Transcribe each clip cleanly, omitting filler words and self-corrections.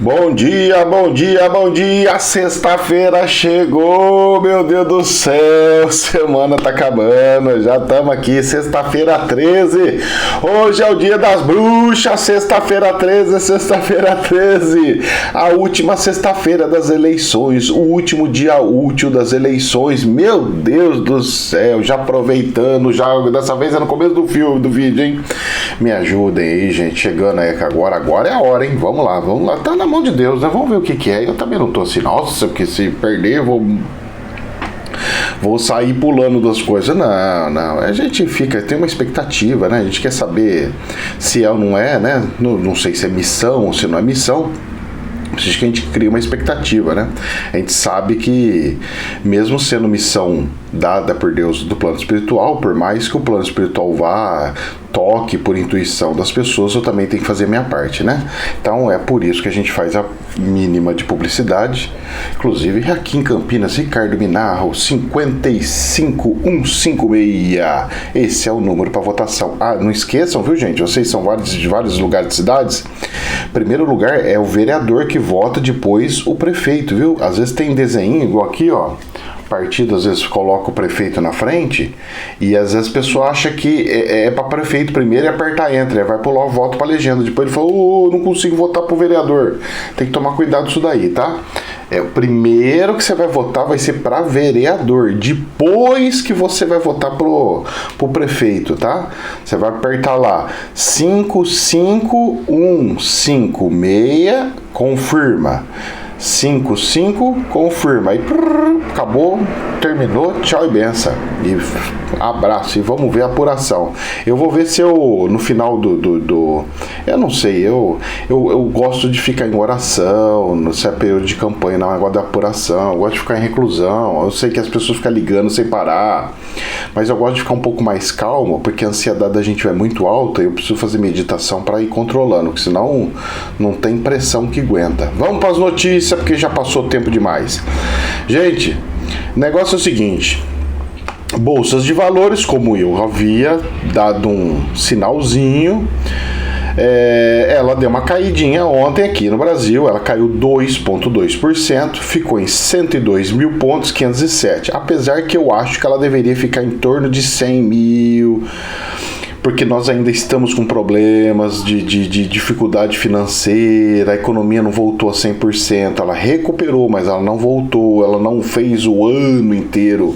Bom dia, bom dia, bom dia! Sexta-feira chegou, meu Deus do céu! Semana tá acabando, já estamos aqui, sexta-feira 13. Hoje é o dia das bruxas, sexta-feira 13, sexta-feira 13. A última sexta-feira das eleições, o último dia útil das eleições. Meu Deus do céu, já aproveitando, já dessa vez é no começo do vídeo, hein? Me ajudem aí, gente, chegando aí agora é a hora, hein? Vamos lá, tá na mão de Deus, né? Vamos ver o que é. Eu também não tô assim, nossa, porque se perder, vou sair pulando das coisas. Não. A gente tem uma expectativa, né? A gente quer saber se é ou não é, né? Não sei se é missão ou se não é missão. Acho que a gente cria uma expectativa, né? A gente sabe que, mesmo sendo missão dada por Deus do plano espiritual, por mais que o plano espiritual toque por intuição das pessoas, eu também tenho que fazer a minha parte, né? Então é por isso que a gente faz a mínima de publicidade. Inclusive aqui em Campinas, Ricardo Minarro, 55156. Esse é o número para votação. Ah, não esqueçam, viu, gente? Vocês são de vários lugares de cidades. Primeiro lugar é o vereador que vota, depois o prefeito, viu? Às vezes tem desenho igual aqui, ó. Partido às vezes coloca o prefeito na frente e às vezes a pessoa acha que é para prefeito primeiro e apertar enter, vai pular o voto para legenda, depois ele fala, não consigo votar pro vereador. Tem que tomar cuidado disso daí, tá? O primeiro que você vai votar vai ser para vereador, depois que você vai votar pro prefeito, tá? Você vai apertar lá 55156, confirma. 55, confirma. Aí acabou, terminou, tchau e benção. E abraço e vamos ver a apuração. Eu vou ver se eu, no final do eu não sei, eu gosto de ficar em oração, se é período de campanha, não é negócio da apuração, eu gosto de ficar em reclusão. Eu sei que as pessoas ficam ligando sem parar, mas eu gosto de ficar um pouco mais calmo, porque a ansiedade da gente é muito alta e eu preciso fazer meditação para ir controlando, porque senão não tem pressão que aguenta. Vamos para as notícias, porque já passou tempo demais. Gente, o negócio é o seguinte: bolsas de valores, como eu havia dado um sinalzinho, ela deu uma caidinha ontem aqui no Brasil, ela caiu 2,2%, ficou em 102 mil pontos, 507, apesar que eu acho que ela deveria ficar em torno de 100 mil, porque nós ainda estamos com problemas de dificuldade financeira, a economia não voltou a 100%, ela recuperou, mas ela não voltou, ela não fez o ano inteiro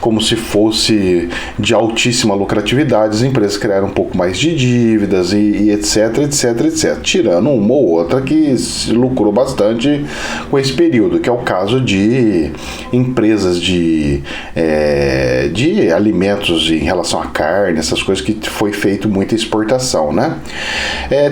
como se fosse de altíssima lucratividade, as empresas criaram um pouco mais de dívidas e etc, tirando uma ou outra que lucrou bastante com esse período, que é o caso de empresas de alimentos em relação à carne, essas coisas que foi feito muita exportação, né?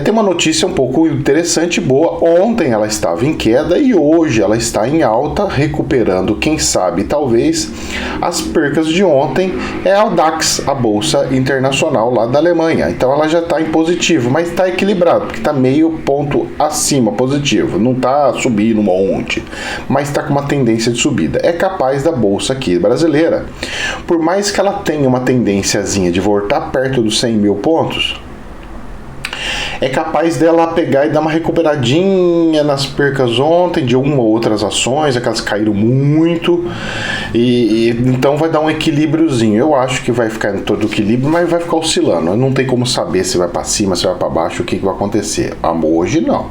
Tem uma notícia um pouco interessante e boa. Ontem ela estava em queda e hoje ela está em alta, recuperando, quem sabe, talvez, as percas de ontem. É a DAX, a Bolsa Internacional lá da Alemanha. Então ela já está em positivo, mas está equilibrado, porque está meio ponto acima positivo. Não está subindo um monte, mas está com uma tendência de subida. É capaz da Bolsa aqui brasileira, por mais que ela tenha uma tendênciazinha de voltar perto dos 100 mil pontos, é capaz dela pegar e dar uma recuperadinha nas percas ontem de uma ou outras ações, aquelas caíram muito, e então vai dar um equilíbriozinho. Eu acho que vai ficar em todo o equilíbrio, mas vai ficar oscilando. Não tem como saber se vai para cima, se vai para baixo, o que vai acontecer. Hoje não.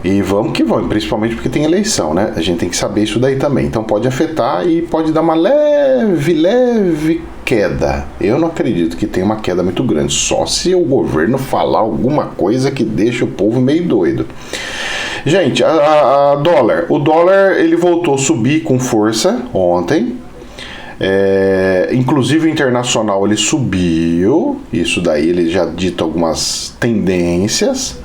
E vamos que vamos, principalmente porque tem eleição, né? A gente tem que saber isso daí também. Então pode afetar e pode dar uma leve queda. Eu não acredito que tenha uma queda muito grande, só se o governo falar alguma coisa que deixa o povo meio doido. Gente, o dólar ele voltou a subir com força ontem. Inclusive o internacional ele subiu, isso daí ele já dita algumas tendências.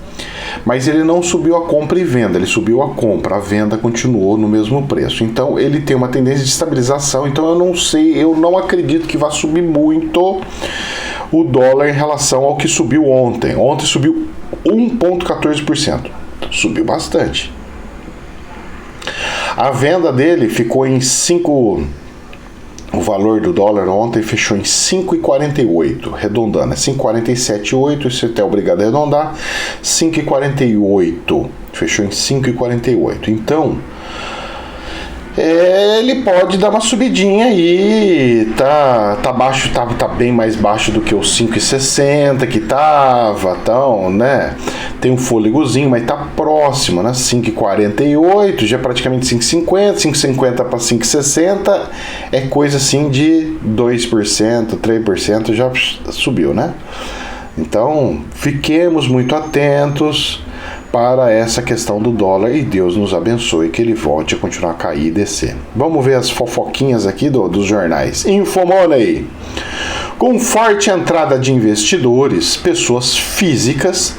Mas ele não subiu a compra e venda, ele subiu a compra, a venda continuou no mesmo preço. Então ele tem uma tendência de estabilização, então eu não sei, eu não acredito que vá subir muito o dólar em relação ao que subiu ontem. Ontem subiu 1,14%, subiu bastante. A venda dele ficou em 5 O valor do dólar ontem fechou em 5,48, arredondando, é 5,47,8, você é obrigado a arredondar, 5,48, fechou em 5,48. Então, ele pode dar uma subidinha aí, tá baixo, tá bem mais baixo do que os 5,60 que tava, então, né? Tem um fôlegozinho, mas tá próximo, né? 5,48, já é praticamente 5,50, 5,50 para 5,60 é coisa assim de 2%, 3% já subiu, né? Então, fiquemos muito atentos para essa questão do dólar e Deus nos abençoe que ele volte a continuar a cair e descer. Vamos ver as fofoquinhas aqui dos jornais. Infomoney. Com forte entrada de investidores, pessoas físicas,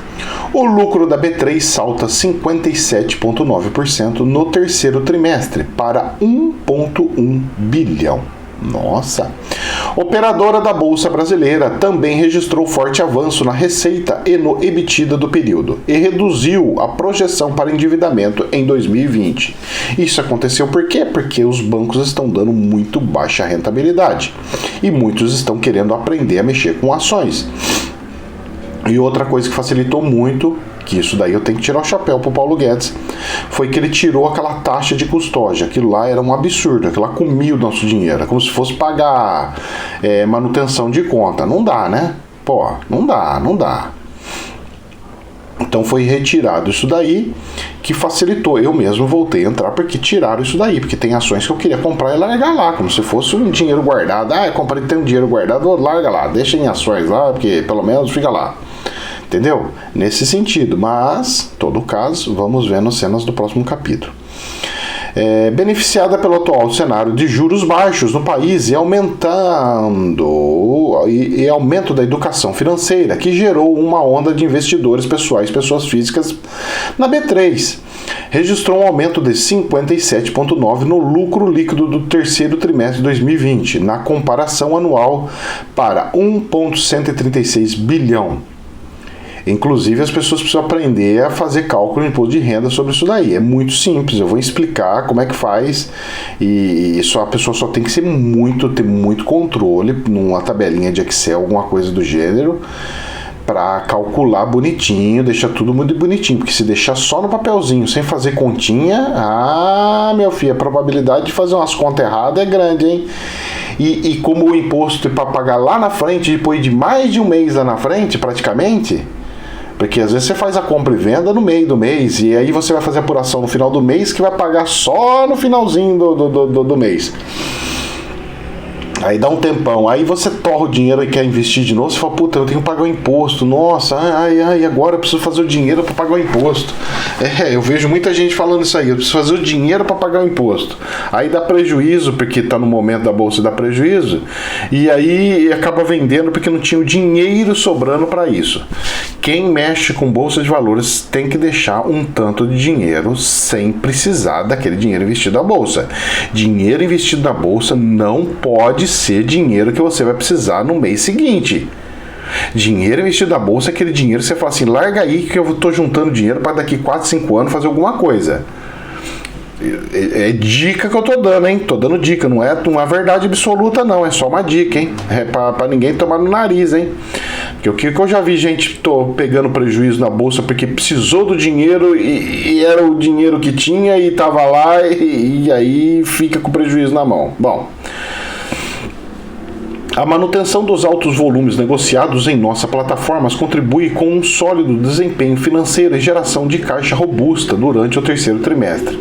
o lucro da B3 salta 57,9% no terceiro trimestre para 1,1 bilhão. Nossa! Operadora da Bolsa Brasileira também registrou forte avanço na receita e no EBITDA do período e reduziu a projeção para endividamento em 2020. Isso aconteceu por quê? Porque os bancos estão dando muito baixa rentabilidade e muitos estão querendo aprender a mexer com ações. E outra coisa que facilitou muito, que isso daí eu tenho que tirar o chapéu pro Paulo Guedes, foi que ele tirou aquela taxa de custódia. Aquilo lá era um absurdo, aquilo lá comia o nosso dinheiro, é como se fosse pagar manutenção de conta. Não dá, né? Pô, não dá. Então foi retirado isso daí, que facilitou. Eu mesmo voltei a entrar porque tiraram isso daí, porque tem ações que eu queria comprar e largar lá, como se fosse um dinheiro guardado. Eu comprei, tem um dinheiro guardado, larga lá, deixa em ações lá, porque pelo menos fica lá. Entendeu? Nesse sentido, mas, em todo caso, vamos ver nas cenas do próximo capítulo. Beneficiada pelo atual cenário de juros baixos no país e aumento da educação financeira, que gerou uma onda de investidores pessoais, pessoas físicas, na B3. Registrou um aumento de 57,9% no lucro líquido do terceiro trimestre de 2020, na comparação anual para 1,136 bilhão. Inclusive, as pessoas precisam aprender a fazer cálculo de imposto de renda sobre isso daí. É muito simples, eu vou explicar como é que faz e só a pessoa só tem que ter muito controle numa tabelinha de Excel, alguma coisa do gênero, para calcular bonitinho, deixar tudo muito bonitinho, porque se deixar só no papelzinho, sem fazer continha, meu filho, a probabilidade de fazer umas contas erradas é grande, hein? E como o imposto é para pagar lá na frente, depois de mais de um mês lá na frente, praticamente, porque às vezes você faz a compra e venda no meio do mês, e aí você vai fazer a apuração no final do mês, que vai pagar só no finalzinho do mês. Aí dá um tempão, aí você torra o dinheiro e quer investir de novo, você fala, puta, eu tenho que pagar o imposto, nossa, agora eu preciso fazer o dinheiro para pagar o imposto. Eu vejo muita gente falando isso aí, eu preciso fazer o dinheiro para pagar o imposto. Aí dá prejuízo, porque tá no momento da bolsa dá prejuízo, e aí acaba vendendo porque não tinha o dinheiro sobrando para isso. Quem mexe com bolsa de valores tem que deixar um tanto de dinheiro sem precisar daquele dinheiro investido na bolsa. Dinheiro investido na bolsa não pode ser dinheiro que você vai precisar no mês seguinte. Dinheiro investido na bolsa é aquele dinheiro que você fala assim, larga aí que eu tô juntando dinheiro para daqui 4, 5 anos fazer alguma coisa. É dica que eu tô dando, hein? Tô dando dica, não é uma verdade absoluta não, é só uma dica, hein? É pra ninguém tomar no nariz, hein? Porque o que eu já vi gente pegando prejuízo na bolsa porque precisou do dinheiro e era o dinheiro que tinha e tava lá e aí fica com prejuízo na mão. Bom, a manutenção dos altos volumes negociados em nossas plataformas contribui com um sólido desempenho financeiro e geração de caixa robusta durante o terceiro trimestre,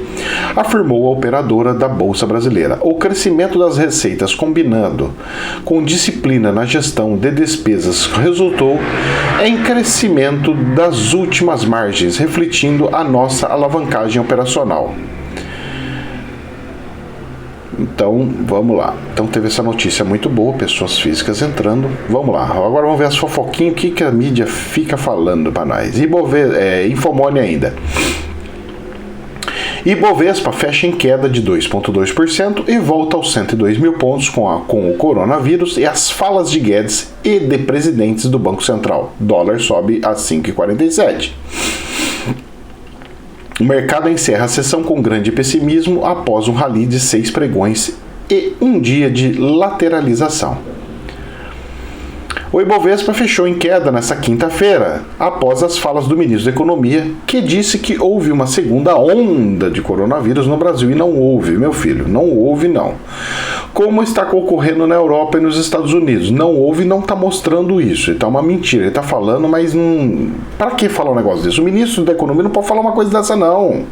afirmou a operadora da Bolsa Brasileira. O crescimento das receitas combinado com disciplina na gestão de despesas resultou em crescimento das últimas margens, refletindo a nossa alavancagem operacional. Então, vamos lá. Então teve essa notícia muito boa, pessoas físicas entrando. Vamos lá. Agora vamos ver as fofoquinhas, o que a mídia fica falando para nós. Infomoney ainda. Ibovespa fecha em queda de 2,2% e volta aos 102 mil pontos com o coronavírus e as falas de Guedes e de presidentes do Banco Central. Dólar sobe a 5,47. O mercado encerra a sessão com grande pessimismo após um rally de 6 pregões e um dia de lateralização. O Ibovespa fechou em queda nesta quinta-feira, após as falas do ministro da Economia, que disse que houve uma segunda onda de coronavírus no Brasil. E não houve, meu filho, não houve não. Como está ocorrendo na Europa e nos Estados Unidos. Não houve e não está mostrando isso. Então é uma mentira, ele está falando, mas não... Para que falar um negócio desse? O ministro da Economia não pode falar uma coisa dessa não.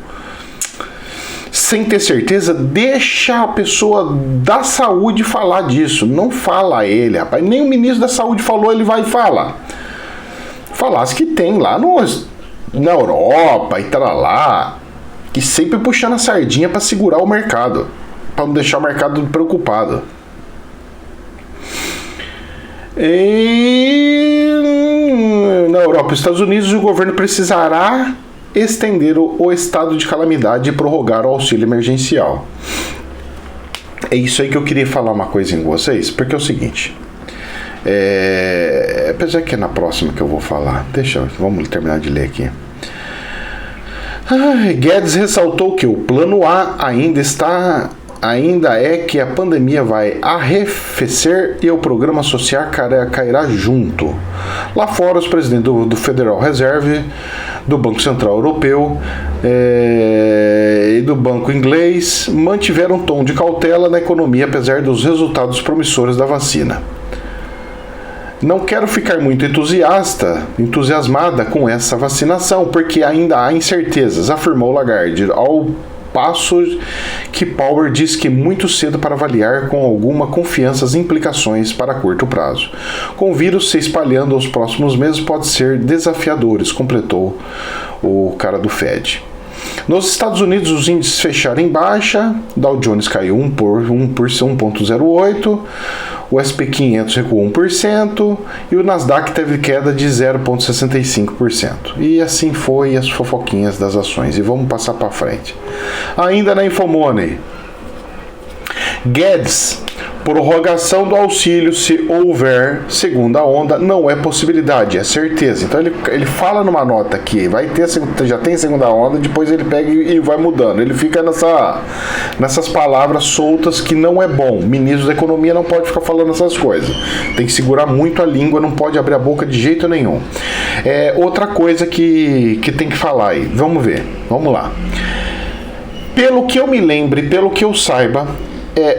Sem ter certeza, deixa a pessoa da saúde falar disso. Não fala ele, rapaz. Nem o ministro da saúde falou, ele vai e fala. Falasse que tem lá na Europa e tal lá, que sempre puxando a sardinha para segurar o mercado, para não deixar o mercado preocupado. E na Europa e Estados Unidos, o governo precisará estender o estado de calamidade e prorrogar o auxílio emergencial. É isso aí que eu queria falar uma coisinha com vocês, porque é o seguinte, apesar que é na próxima que eu vou falar, vamos terminar de ler aqui. Guedes ressaltou que o plano A ainda é que a pandemia vai arrefecer e o programa social cairá junto. Lá fora, os presidentes do Federal Reserve, do Banco Central Europeu e do Banco Inglês mantiveram um tom de cautela na economia, apesar dos resultados promissores da vacina. Não quero ficar muito entusiasmada com essa vacinação, porque ainda há incertezas, afirmou Lagarde, ao passo que Powell diz que é muito cedo para avaliar com alguma confiança as implicações para curto prazo. Com o vírus se espalhando aos próximos meses pode ser desafiadores, completou o cara do Fed. Nos Estados Unidos, os índices fecharam em baixa, Dow Jones caiu 1,08%, o S&P 500 recuou 1% e o Nasdaq teve queda de 0,65%. E assim foi as fofoquinhas das ações. E vamos passar para frente. Ainda na Infomoney, Guedes, prorrogação do auxílio se houver segunda onda, não é possibilidade, é certeza. Então ele fala numa nota que vai ter, já tem segunda onda, depois ele pega e vai mudando. Ele fica nessas palavras soltas que não é bom. O ministro da Economia não pode ficar falando essas coisas. Tem que segurar muito a língua, não pode abrir a boca de jeito nenhum. Outra coisa que tem que falar aí, vamos ver, vamos lá. Pelo que eu me lembre, pelo que eu saiba,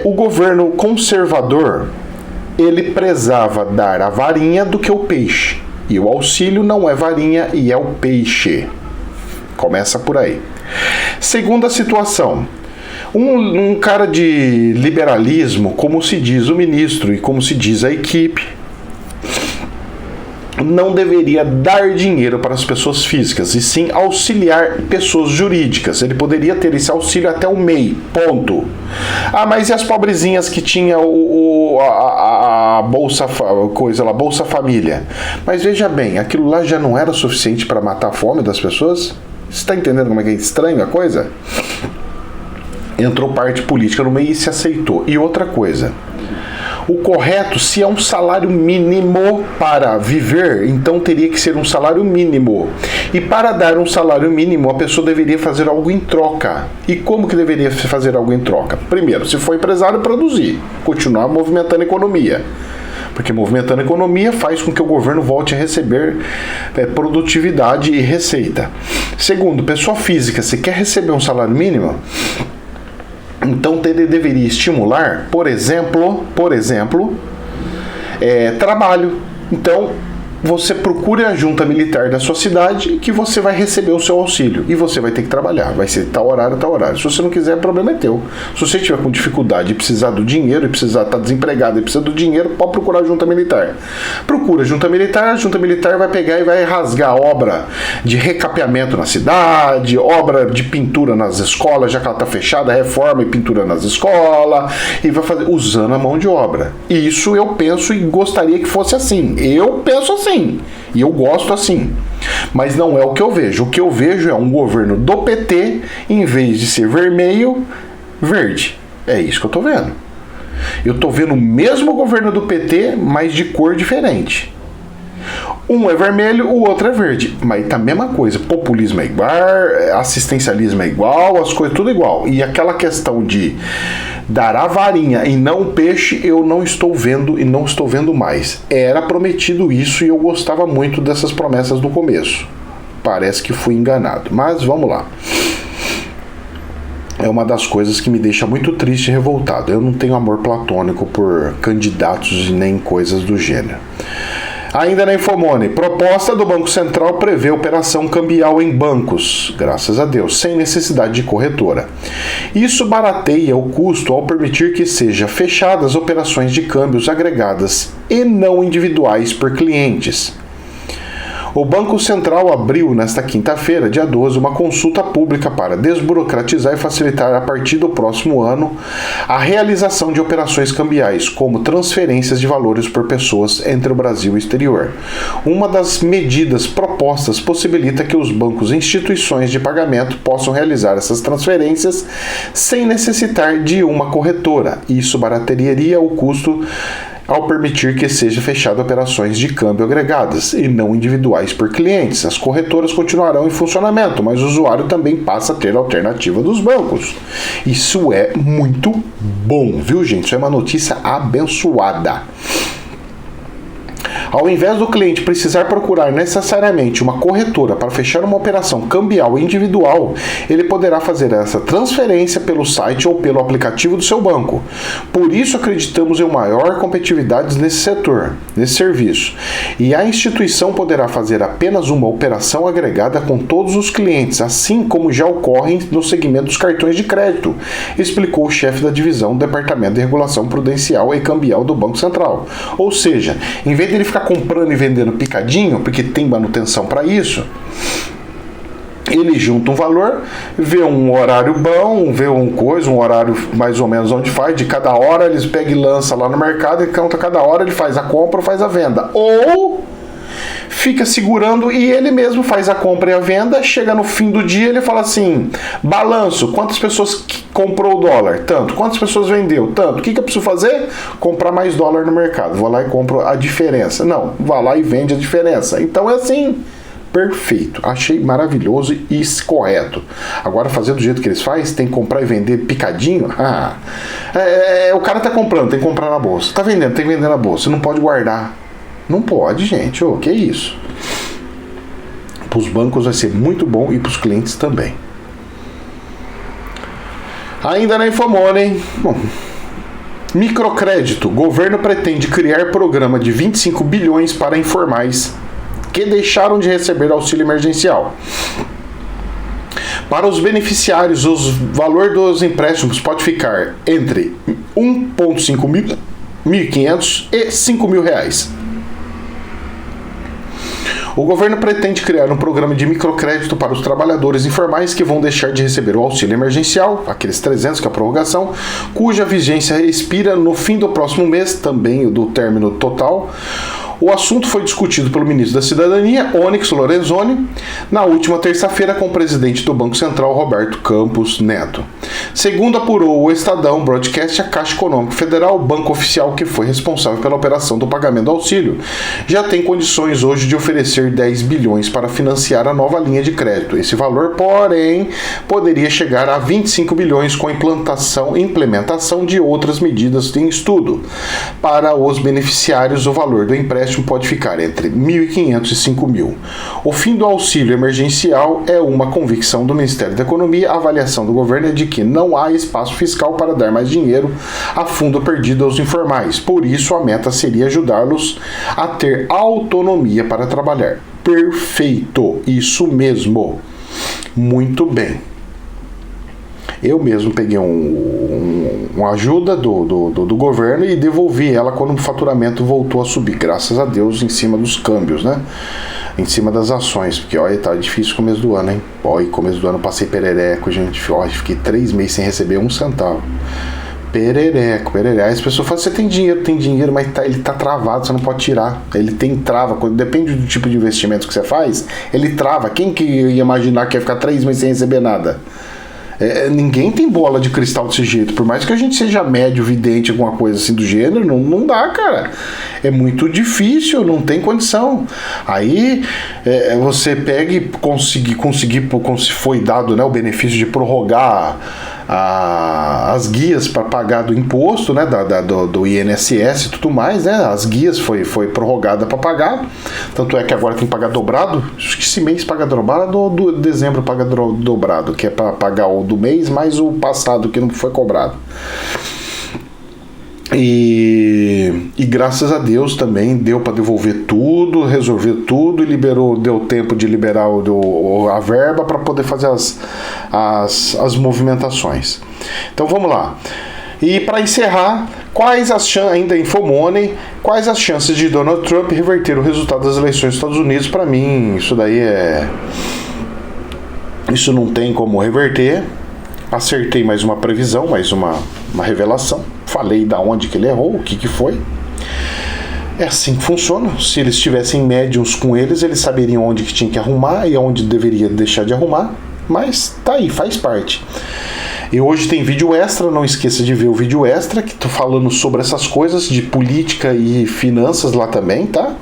o governo conservador, ele prezava dar a varinha do que o peixe. E o auxílio não é varinha e é o peixe. Começa por aí. Segunda situação. Um cara de liberalismo, como se diz o ministro e como se diz a equipe, não deveria dar dinheiro para as pessoas físicas, e sim auxiliar pessoas jurídicas. Ele poderia ter esse auxílio até o MEI, ponto. Mas e as pobrezinhas que tinha a Bolsa Bolsa Família? Mas veja bem, aquilo lá já não era suficiente para matar a fome das pessoas? Você está entendendo como é que é estranho a coisa? Entrou parte política no meio e se aceitou. E outra coisa, o correto, se é um salário mínimo para viver, então teria que ser um salário mínimo. E para dar um salário mínimo, a pessoa deveria fazer algo em troca. E como que deveria fazer algo em troca? Primeiro, se for empresário, produzir, continuar movimentando a economia. Porque movimentando a economia faz com que o governo volte a receber produtividade e receita. Segundo, pessoa física, se quer receber um salário mínimo, então ele deveria estimular, por exemplo, trabalho. Então, você procure a junta militar da sua cidade que você vai receber o seu auxílio. E você vai ter que trabalhar. Vai ser tal horário, tal horário. Se você não quiser, o problema é teu. Se você estiver com dificuldade e precisar do dinheiro, e precisar estar desempregado e precisar do dinheiro, pode procurar a junta militar. Procura a junta militar vai pegar e vai rasgar obra de recapeamento na cidade, obra de pintura nas escolas, já que ela está fechada, reforma e pintura nas escolas, e vai fazer usando a mão de obra. Isso eu penso e gostaria que fosse assim. Eu penso assim. E eu gosto assim. Mas não é o que eu vejo. O que eu vejo é um governo do PT, em vez de ser vermelho, verde. É isso que eu tô vendo. Eu tô vendo o mesmo governo do PT, mas de cor diferente. Um é vermelho, o outro é verde. Mas tá a mesma coisa. Populismo é igual, assistencialismo é igual, as coisas tudo igual. E aquela questão de dar a varinha e não o peixe, eu não estou vendo e não estou vendo mais. Era prometido isso e eu gostava muito dessas promessas no começo. Parece que fui enganado. Mas vamos lá. É uma das coisas que me deixa muito triste e revoltado. Eu não tenho amor platônico por candidatos e nem coisas do gênero. Ainda na Infomoney, proposta do Banco Central prevê operação cambial em bancos, graças a Deus, sem necessidade de corretora. Isso barateia o custo ao permitir que sejam fechadas operações de câmbios agregadas e não individuais por clientes. O Banco Central abriu nesta quinta-feira, dia 12, uma consulta pública para desburocratizar e facilitar a partir do próximo ano a realização de operações cambiais, como transferências de valores por pessoas entre o Brasil e o exterior. Uma das medidas propostas possibilita que os bancos e instituições de pagamento possam realizar essas transferências sem necessitar de uma corretora. Isso baratearia o custo ao permitir que seja fechado operações de câmbio agregadas e não individuais por clientes. As corretoras continuarão em funcionamento, mas o usuário também passa a ter a alternativa dos bancos. Isso é muito bom, viu, gente? Isso é uma notícia abençoada. Ao invés do cliente precisar procurar necessariamente uma corretora para fechar uma operação cambial individual, ele poderá fazer essa transferência pelo site ou pelo aplicativo do seu banco. Por isso acreditamos em maior competitividade nesse setor, nesse serviço. E a instituição poderá fazer apenas uma operação agregada com todos os clientes, assim como já ocorre no segmento dos cartões de crédito, explicou o chefe da divisão do Departamento de Regulação Prudencial e Cambial do Banco Central. Ou seja, em vez de ele ficar comprando e vendendo picadinho, porque tem manutenção para isso, ele junta um valor, vê um horário bom, vê um horário mais ou menos onde faz, de cada hora eles pegam e lançam lá no mercado e conta cada hora, ele faz a compra ou faz a venda. Ou fica segurando e ele mesmo faz a compra e a venda, chega no fim do dia ele fala assim, balanço, quantas pessoas comprou o dólar? Tanto. Quantas pessoas vendeu? Tanto. O que eu preciso fazer? Comprar mais dólar no mercado. Vou lá e compro a diferença. Não, vá lá e vende a diferença. Então é assim, perfeito. Achei maravilhoso e correto. Agora fazer do jeito que eles fazem, tem que comprar e vender picadinho? O cara tá comprando, tem que comprar na bolsa. Tá vendendo, tem que vender na bolsa. Não pode guardar. Não pode, gente. Que isso? Para os bancos vai ser muito bom e para os clientes também. Ainda na Infomoney, microcrédito. Governo pretende criar programa de 25 bilhões para informais que deixaram de receber auxílio emergencial. Para os beneficiários, o valor dos empréstimos pode ficar entre 1,5 mil, 1.500 e 5 mil reais. O governo pretende criar um programa de microcrédito para os trabalhadores informais que vão deixar de receber o auxílio emergencial, aqueles 300 que é a prorrogação, cuja vigência expira no fim do próximo mês, também do término total. O assunto foi discutido pelo ministro da Cidadania, Onyx Lorenzoni, na última terça-feira com o presidente do Banco Central, Roberto Campos Neto. Segundo apurou o Estadão Broadcast, a Caixa Econômica Federal, banco oficial que foi responsável pela operação do pagamento do auxílio, já tem condições hoje de oferecer 10 bilhões para financiar a nova linha de crédito. Esse valor, porém, poderia chegar a 25 bilhões com implementação de outras medidas em estudo. Para os beneficiários, o valor do empréstimo pode ficar entre 1.500 e 5 mil. O fim do auxílio emergencial é uma convicção do Ministério da Economia. A avaliação do governo é de que não há espaço fiscal para dar mais dinheiro a fundo perdido aos informais. Por isso, a meta seria ajudá-los a ter autonomia para trabalhar. Perfeito! Isso mesmo! Muito bem. Eu mesmo peguei uma ajuda do governo e devolvi ela quando o faturamento voltou a subir, graças a Deus, em cima dos câmbios, né? Em cima das ações, porque olha, tá difícil o começo do ano, hein? Olha, começo do ano eu passei perereco, gente. Olha, fiquei 3 meses sem receber 1 centavo. Perereco. Aí as pessoas falam, você tem dinheiro, mas ele tá travado, você não pode tirar. Ele tem trava, depende do tipo de investimento que você faz, ele trava. Quem que ia imaginar que ia ficar 3 meses sem receber nada? Ninguém tem bola de cristal desse jeito. Por mais que a gente seja médio, vidente, alguma coisa assim do gênero, não dá, cara. É muito difícil, não tem condição. Aí você pega e conseguir, foi dado, né, o benefício de prorrogar as guias para pagar do imposto, né, do INSS e tudo mais, né, as guias foi prorrogada para pagar, tanto é que agora tem que pagar dobrado, acho que esse mês paga dobrado ou do dezembro paga dobrado, que é para pagar o do mês mais o passado que não foi cobrado. E graças a Deus também deu para devolver tudo, resolver tudo e deu tempo de liberar a verba para poder fazer as movimentações. Então vamos lá. E para encerrar, quais as chances, ainda Infomoney, quais as chances de Donald Trump reverter o resultado das eleições dos Estados Unidos? Para mim, isso não tem como reverter. Acertei mais uma previsão, mais uma revelação. Falei da onde que ele errou, o que foi. É assim que funciona. Se eles tivessem médiums com eles saberiam onde que tinha que arrumar e onde deveria deixar de arrumar. Mas tá aí, faz parte. E hoje tem vídeo extra, não esqueça de ver o vídeo extra, que tô falando sobre essas coisas de política e finanças lá também, tá?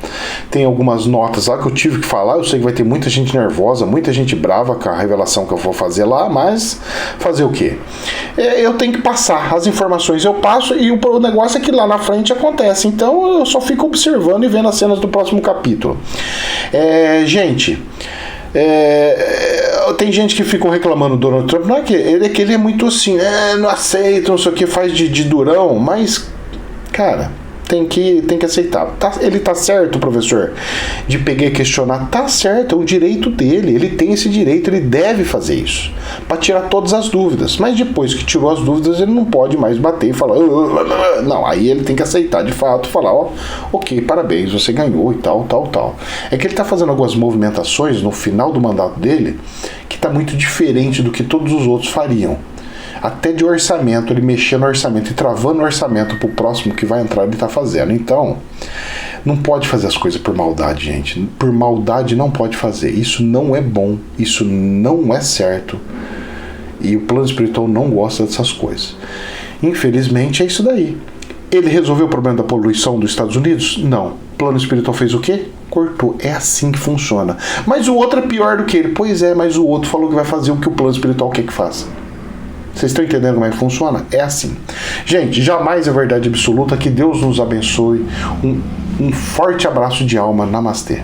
Tem algumas notas lá que eu tive que falar, eu sei que vai ter muita gente nervosa, muita gente brava com a revelação que eu vou fazer lá, mas fazer o quê? Eu tenho que passar, as informações eu passo e o negócio é que lá na frente acontece, então eu só fico observando e vendo as cenas do próximo capítulo. Gente... tem gente que fica reclamando do Donald Trump, não é que ele é muito assim, não aceita, não sei o que, faz de durão, mas, cara, tem que aceitar. Ele tá certo, professor, de pegar e questionar, tá certo, é um direito dele, ele tem esse direito, ele deve fazer isso, para tirar todas as dúvidas, mas depois que tirou as dúvidas, ele não pode mais bater e falar, não, aí ele tem que aceitar de fato, falar, ok, parabéns, você ganhou e tal. É que ele tá fazendo algumas movimentações no final do mandato dele, que tá muito diferente do que todos os outros fariam. Até de orçamento, ele mexendo no orçamento e travando o orçamento pro próximo que vai entrar, ele tá fazendo. Então, não pode fazer as coisas por maldade, gente. Por maldade não pode fazer. Isso não é bom, isso não é certo. E o plano espiritual não gosta dessas coisas. Infelizmente, é isso daí. Ele resolveu o problema da poluição dos Estados Unidos? Não. O plano espiritual fez o quê? Cortou. É assim que funciona. Mas o outro é pior do que ele. Pois é, mas o outro falou que vai fazer o que o plano espiritual quer que faça. Vocês estão entendendo como é que funciona? É assim. Gente, jamais é verdade absoluta. Que Deus nos abençoe. Um forte abraço de alma. Namastê.